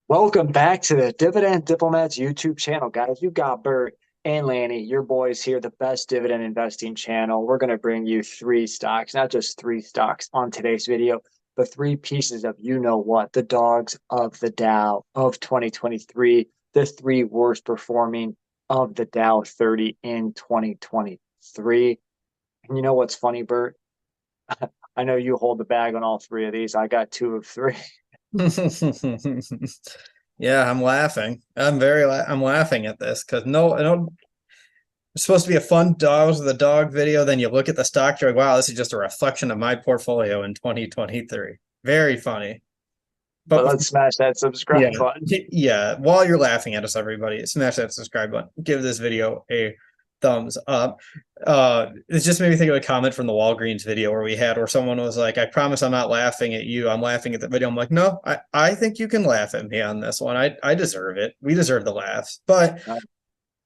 Welcome back to the Dividend Diplomats YouTube channel, guys. You got Bert and Lanny, your boys here, the best dividend investing channel. We're going to bring you three stocks, not just three stocks on today's video, but three pieces of you know what, the dogs of the Dow of 2023, the three worst performing of the Dow 30 in 2023. And you know what's funny, Bert? I know you hold the bag on all three of these. I got two of three. Yeah, I'm laughing. I'm laughing at this because no, I don't. It's supposed to be a fun dogs with a dog video. Then you look at the stock, you're like, wow, this is just a reflection of my portfolio in 2023. Very funny. But But let's smash that yeah, subscribe button. yeah. While you're laughing at us, everybody, smash that subscribe button. Give this video a thumbs up. It just made me think of a comment from the Walgreens video where someone was like, I promise I'm not laughing at you. I'm laughing at the video. I'm like, no, I think you can laugh at me on this one. I deserve it. We deserve the laughs. But Uh,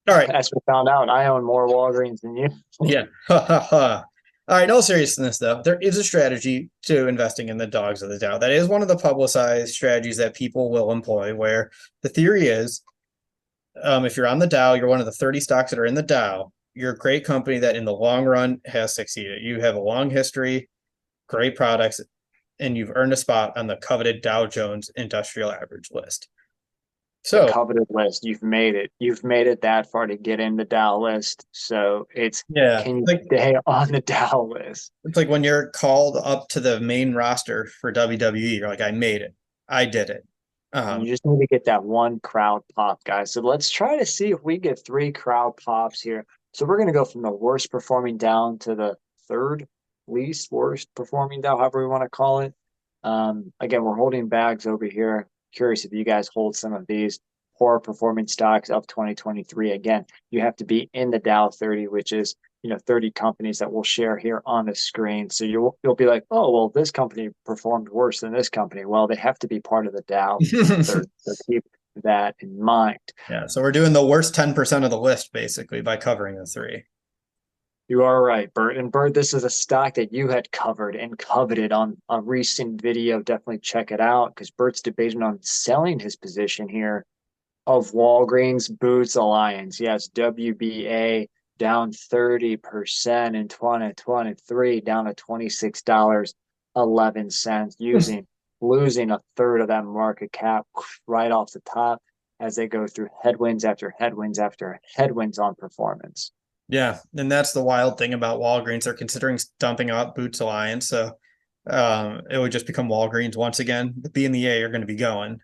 all right. As we found out, I own more Walgreens than you. Yeah. Ha ha ha. All right, no seriousness though. There is a strategy to investing in the dogs of the Dow. That is one of the publicized strategies that people will employ, where the theory is if you're on the Dow, you're one of the 30 stocks that are in the Dow. You're a great company that in the long run has succeeded. You have a long history, great products, and you've earned a spot on the coveted Dow Jones Industrial Average list. The So, coveted list, you've made it. You've made it that far to get in the Dow list. So it's, yeah, can you stay on the Dow list? it's like when you're called up to the main roster for WWE, you're like, I made it. I did it. You Um, just need to get that one crowd pop, guys. So let's try to see if we get three crowd pops here. So we're going to go from the worst performing down to the third least worst performing Dow, however we want to call it. Again, we're holding bags over here. Curious if you guys hold some of these poor performing stocks of 2023. Again, you have to be in the Dow 30, which is 30 companies that we'll share here on the screen. So you'll be like, oh, well, this company performed worse than this company. Well, they have to be part of the Dow 30. So keep that in mind. yeah, so we're doing the worst 10% of the list basically by covering the three. You are right, Bert. And Bert, this is a stock that you had covered and coveted on a recent video. Definitely check it out because Bert's debating on selling his position here of Walgreens Boots Alliance. Yes, WBA down 30% in 2023, down to $26.11, losing a third of that market cap right off the top as they go through headwinds after headwinds after headwinds on performance. Yeah, and that's the wild thing about Walgreens. They're considering dumping out Boots Alliance, so it would just become Walgreens once again. The B and the A are going to be going,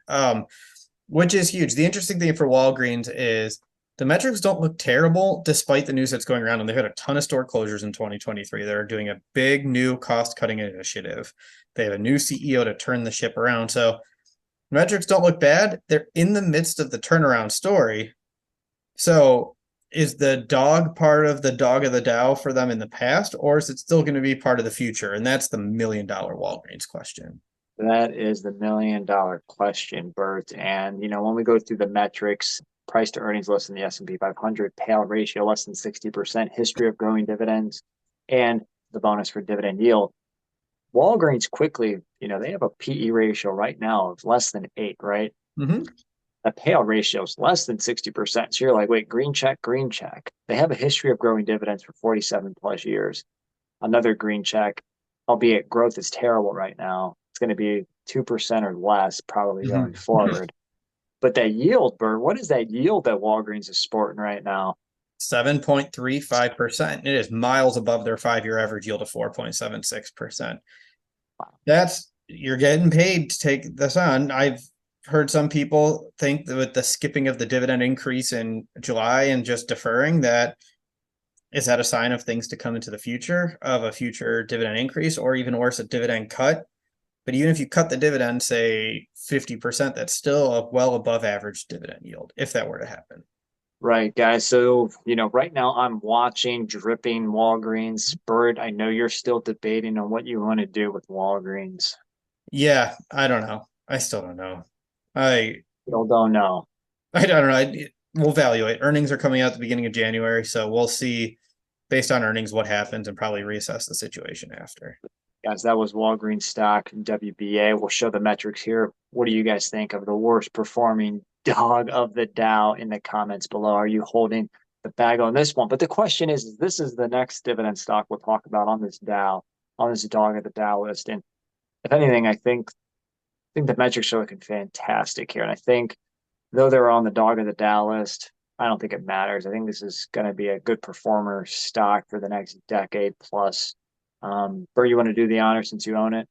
which is huge. The interesting thing for Walgreens is the metrics don't look terrible despite the news that's going around, and they've had a ton of store closures in 2023. They're doing a big new cost-cutting initiative. They have a new CEO to turn the ship around, so metrics don't look bad. They're in the midst of the turnaround story. So is the dog part of the dog of the Dow for them in the past, or is it still going to be part of the future? And that's the $1 million Walgreens question. That is the $1 million question, Bert. And when we go through the metrics, price to earnings less than the S&P 500, payout ratio less than 60%, history of growing dividends, and the bonus for dividend yield. Walgreens quickly, they have a PE ratio right now of less than 8, right? Mm-hmm. The payout ratio is less than 60%. So you're like, wait, green check, green check. They have a history of growing dividends for 47 plus years. Another green check, albeit growth is terrible right now. It's going to be 2% or less probably going Mm-hmm. forward. But that yield, Bird, what is that yield that Walgreens is sporting right now? 7.35%. It is miles above their 5-year average yield of 4.76%. That's you're getting paid to take this on. I've heard some people think that with the skipping of the dividend increase in July and just deferring that, is that a sign of things to come into the future of a future dividend increase or even worse, a dividend cut? But even if you cut the dividend, say 50%, that's still a well above average dividend yield if that were to happen. Right, guys. So, right now I'm watching dripping Walgreens. Bird, I know you're still debating on what you want to do with Walgreens. Yeah, I don't know. I still don't know. I Still don't know. I don't know. We'll evaluate. Earnings are coming out at the beginning of January, so we'll see based on earnings what happens and probably reassess the situation after. Guys, that was Walgreens stock WBA. We'll show the metrics here. What do you guys think of the worst performing dog of the Dow in the comments below? Are you holding the bag on this one? But the question is this is the next dividend stock we'll talk about on this Dow, on this dog of the Dow list. And if anything, I think the metrics are looking fantastic here. And I think though they're on the dog of the Dow list, I don't think it matters. I think this is going to be a good performer stock for the next decade plus. Bert, you want to do the honor since you own it?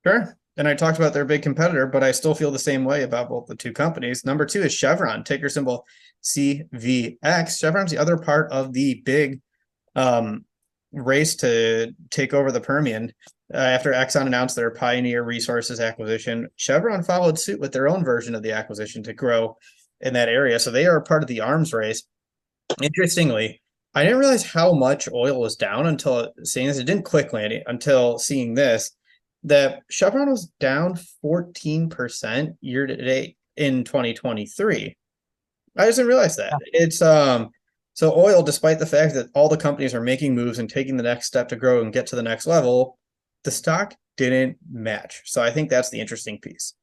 Sure. And I talked about their big competitor, but I still feel the same way about both the two companies. Number two is Chevron, ticker symbol CVX. Chevron's the other part of the big race to take over the Permian. After Exxon announced their Pioneer Resources acquisition, Chevron followed suit with their own version of the acquisition to grow in that area. So they are part of the arms race. Interestingly, I didn't realize how much oil was down until seeing this. It didn't click, Landy, until seeing this, that Chevron was down 14% year to date in 2023. I just didn't realize that. It's so oil, despite the fact that all the companies are making moves and taking the next step to grow and get to the next level, the stock didn't match. So I think that's the interesting piece.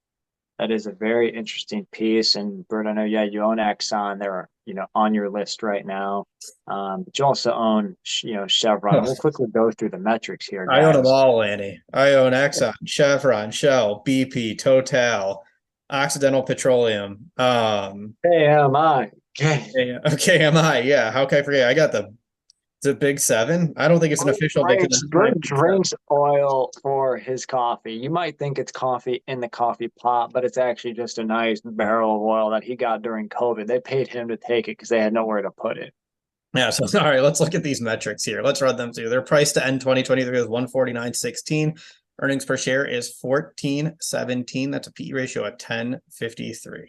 That is a very interesting piece. And Bert, I know, yeah, you own Exxon. They're, on your list right now. But you also own, Chevron. We'll quickly go through the metrics here, I own them guys. all, Andy. I own Exxon, Chevron, Shell, BP, Total, Occidental Petroleum, KMI. KMI. Yeah, how can I forget? I got the big seven. I don't think it's an official because it's Bert drinks oil for his coffee. You might think it's coffee in the coffee pot, but it's actually just a nice barrel of oil that he got during COVID. They paid him to take it because they had nowhere to put it. Yeah, so all right, let's look at these metrics here. Let's run them through. Their price to end 2023 is 149.16. Earnings per share is 14.17. That's a PE ratio of 10.53.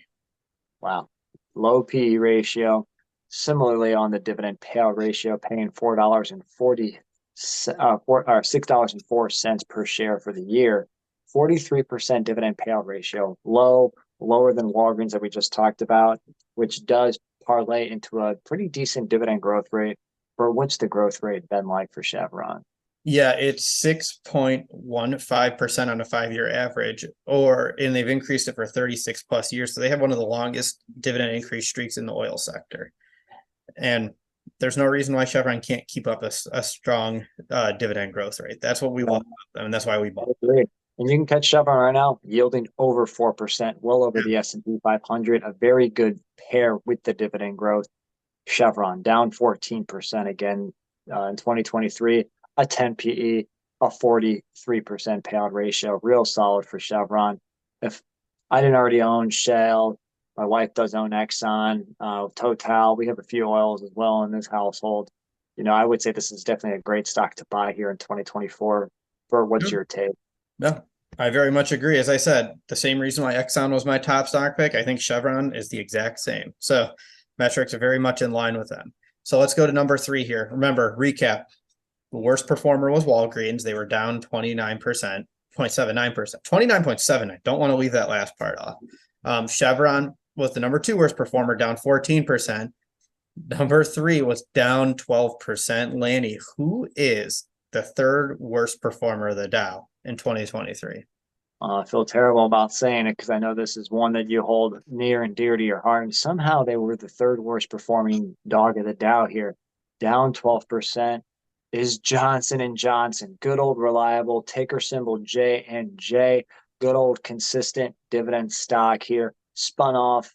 Wow. Low PE ratio. Similarly, on the dividend payout ratio, paying $6.04 per share for the year. 43% dividend payout ratio, lower than Walgreens that we just talked about, which does parlay into a pretty decent dividend growth rate. For what's the growth rate been like for Chevron? Yeah, it's 6.15% on a 5-year average, and they've increased it for 36 plus years. So they have one of the longest dividend increase streaks in the oil sector. And there's no reason why Chevron can't keep up a strong dividend growth rate. That's what we want, and that's why we bought. And you can catch Chevron right now yielding over 4%, well over the S&P 500. A very good pair with the dividend growth. Chevron down 14% again in 2023, a 10 PE, a 43% payout ratio. Real solid for Chevron. If I didn't already own Shell, my wife does own Exxon, Total. We have a few oils as well in this household. I would say this is definitely a great stock to buy here in 2024. For what's your take? No, I very much agree. As I said, the same reason why Exxon was my top stock pick, I think Chevron is the exact same. So metrics are very much in line with them. So let's go to number 3 here. Remember, recap. The worst performer was Walgreens. They were down 29%, 0.79%, 29.79. Don't want to leave that last part off. Chevron was the number 2 worst performer, down 14%. Number 3 was down 12%. Lanny, who is the 3rd worst performer of the Dow in 2023? I feel terrible about saying it because I know this is one that you hold near and dear to your heart. And somehow they were the 3rd worst performing dog of the Dow here, down 12%. Is Johnson and Johnson, good old reliable ticker symbol J and J, good old consistent dividend stock here, spun off,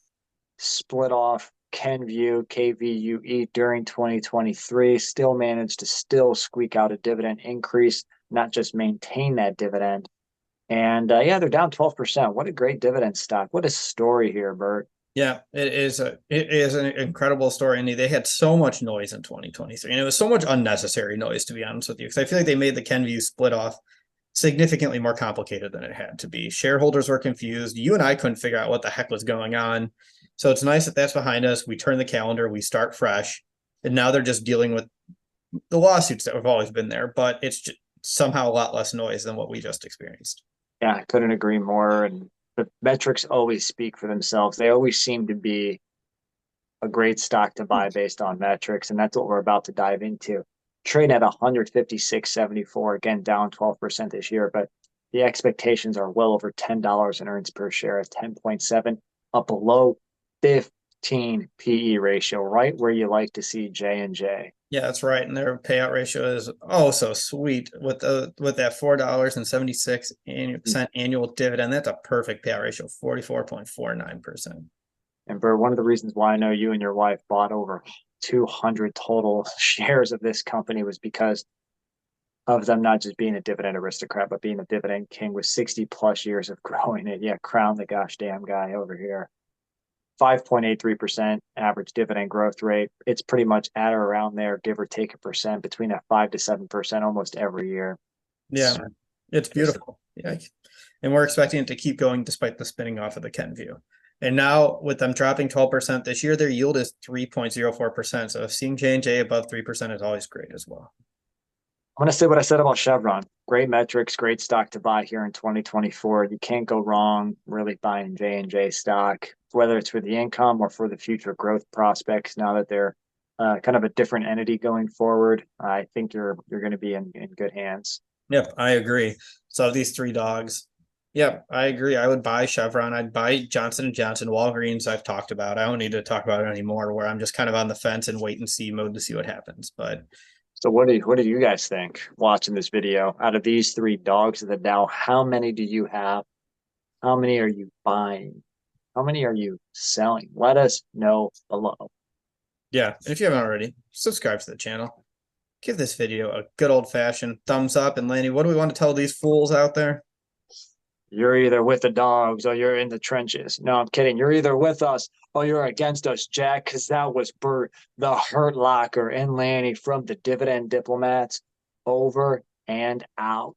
split off Kenvue, KVUE during 2023, still managed to still squeak out a dividend increase, not just maintain that dividend. And yeah, they're down 12%. What a great dividend stock. What a story here, Bert. Yeah, it is an incredible story. And they had so much noise in 2023. And it was so much unnecessary noise, to be honest with you, because I feel like they made the Kenvue split off significantly more complicated than it had to be. Shareholders were confused. You and I couldn't figure out what the heck was going on. So it's nice that that's behind us. We turn the calendar, we start fresh. And now they're just dealing with the lawsuits that have always been there, but it's just somehow a lot less noise than what we just experienced. Yeah, I couldn't agree more. And the metrics always speak for themselves. They always seem to be a great stock to buy based on metrics. And that's what we're about to dive into. trading at 156.74, again down 12% this year, but the expectations are well over $10 in earnings per share at 10.7, up below 15 PE ratio, right where you like to see J&J. Yeah, that's right. And their payout ratio is oh so sweet with that $4.76 annual dividend. That's a perfect payout ratio, 44.49%. And Bert, one of the reasons why I know you and your wife bought over 200 total shares of this company was because of them not just being a dividend aristocrat, but being a dividend king with 60 plus years of growing it. Yeah, crown the gosh damn guy over here. 5.83% average dividend growth rate. It's pretty much at or around there, give or take a percent, between that 5 to 7% almost every year. Yeah, So it's beautiful. Yeah. And we're expecting it to keep going despite the spinning off of the Kenvue. And now with them dropping 12% this year, their yield is 3.04%. So seeing J&J above 3% is always great as well. I'm going to say what I said about Chevron. Great metrics, great stock to buy here in 2024. You can't go wrong really buying J&J stock, whether it's for the income or for the future growth prospects. Now that they're kind of a different entity going forward, I think you're going to be in good hands. Yep, I agree. So these three dogs, yep, I agree. I would buy Chevron. I'd buy Johnson & Johnson. Walgreens I've talked about. I don't need to talk about it anymore, where I'm just kind of on the fence and wait and see mode to see what happens. But So what do you guys think watching this video? Out of these three dogs of the Dow, how many do you have? How many are you buying? How many are you selling? Let us know below. yeah, and if you haven't already, subscribe to the channel. Give this video a good old fashioned thumbs up. And Lanny, what do we want to tell these fools out there? You're either with the dogs or you're in the trenches. No, I'm kidding. You're either with us or you're against us, Jack, because that was Bert, the Hurt Locker, and Lanny from the Dividend Diplomats. Over and out.